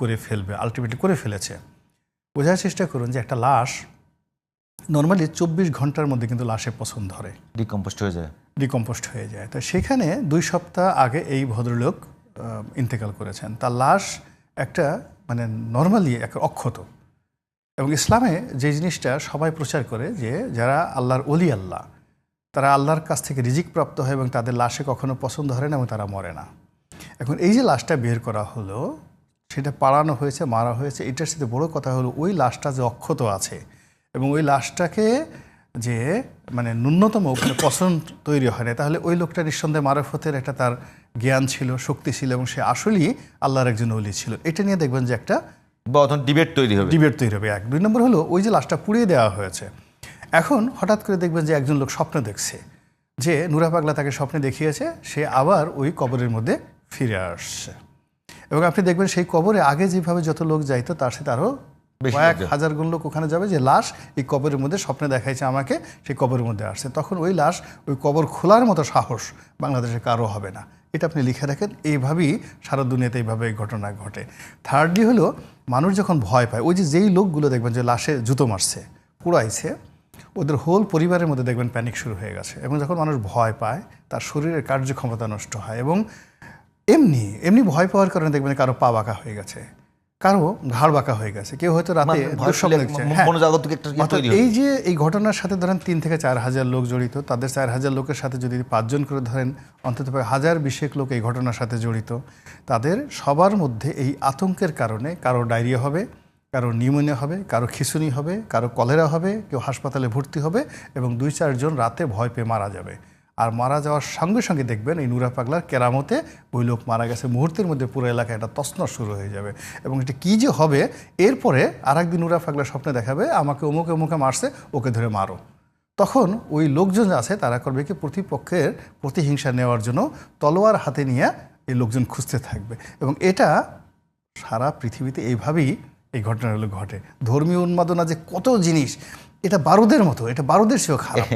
করে ফেলবে, আলটিমেটলি করে ফেলেছে। বোঝার চেষ্টা করুন যে একটা লাশ নর্মালি 24 ঘন্টার মধ্যে কিন্তু লাশে পচন ধরে, ডিকম্পোস্ট হয়ে যায়। তো সেখানে 2 সপ্তাহ আগে এই ভদ্রলোক ইন্তেকাল করেছেন। তার লাশ একটা মানে নর্মালি একটা অক্ষত। এবং ইসলামে যে জিনিসটা সবাই প্রচার করে যে যারা আল্লাহর ওলি আল্লাহ, তারা আল্লাহর কাছ থেকে রিজিক প্রাপ্ত হয় এবং তাদের লাশে কখনো পছন্দ হয় না এবং তারা মরে না। এখন এই যে লাশটা বের করা হলো, সেটা পাড়ানো হয়েছে, মারা হয়েছে, এটার সাথে বড় কথা হলো ওই লাশটা যে অক্ষত আছে এবং ওই লাশটাকে যে মানে ন্যূনতম ওখানে পছন্দ তৈরি হয় না, তাহলে ওই লোকটা নিঃসন্দেহে মারফতের একটা তার জ্ঞান ছিল, শক্তি ছিল এবং সে আসলেই আল্লাহর একজন ওলি ছিল। এটা নিয়ে দেখবেন যে একটা ডিবেট তৈরি হবে। 2 নম্বর হলো ওই যে লাশটা পুড়িয়ে দেওয়া হয়েছে, এখন হঠাৎ করে দেখবেন যে একজন লোক স্বপ্ন দেখছে যে নুরা পাগলা তাকে স্বপ্নে দেখিয়েছে সে আবার ওই কবরের মধ্যে ফিরে আসছে। এবং আপনি দেখবেন সেই কবরে আগে যেভাবে যত লোক যাইতো তার সাথে আরও কয়েক হাজার গুণ লোক ওখানে যাবে, যে লাশ এই কবরের মধ্যে স্বপ্নে দেখাইছে আমাকে, সেই কবরের মধ্যে আসছে। তখন ওই লাশ ওই কবর খোলার মতো সাহস বাংলাদেশে কারো হবে না। এটা আপনি লিখে রাখেন। এইভাবেই সারা দুনিয়াতে এইভাবে এই ঘটনা ঘটে। থার্ডলি হলো মানুষ যখন ভয় পায়, ওই যে যেই লোকগুলো দেখবেন যে লাশে জুতো মারছে, পুড়াইছে, ওদের হোল পরিবারের মধ্যে দেখবেন প্যানিক শুরু হয়ে গেছে। এবং যখন মানুষ ভয় পায় তার শরীরের কার্যক্ষমতা নষ্ট হয়। এবং এমনি ভয় পাওয়ার কারণে দেখবেন কারো পা বাঁকা হয়ে গেছে, কারো ঘাড় বাঁকা হয়ে গেছে, কেউ হয়তো রাতে দুঃস্বপ্ন দেখছে। এই যে এই ঘটনার সাথে ধরেন 3 থেকে 4 হাজার লোক জড়িত, তাদের 4 হাজার লোকের সাথে যদি 5 জন করে ধরেন, অন্তত 1000-20 লোক এই ঘটনার সাথে জড়িত, তাদের সবার মধ্যে এই আতঙ্কের কারণে কারো ডায়রিয়া হবে, কারো নিউমোনিয়া হবে, কারো খিঁচুনি হবে, কারো কলেরা হবে, কেউ হাসপাতালে ভর্তি হবে এবং 2-4 জন রাতে ভয় পেয়ে মারা যাবে। আর মারা যাওয়ার সঙ্গে সঙ্গে দেখবেন এই নুরা পাগলার কেরামতে ওই লোক মারা গেছে, মুহূর্তের মধ্যে পুরো এলাকায় একটা তছনছ শুরু হয়ে যাবে। এবং এটা কী যে হবে, এরপরে আরেকদিন নুরা পাগলা স্বপ্নে দেখাবে আমাকে অমুকে অমুকে মারছে, ওকে ধরে মারো। তখন ওই লোকজন আছে তারা করবে কি, প্রতিপক্ষের প্রতিহিংসা নেওয়ার জন্য তলোয়ার হাতে নিয়ে এই লোকজন খুঁজতে থাকবে। এবং এটা সারা পৃথিবীতে এইভাবেই এই ঘটনাগুলো ঘটে। ধর্মীয় উন্মাদনা যে কত জিনিস, এটা বারুদের মতো, এটা বারুদের চেয়েও খারাপ।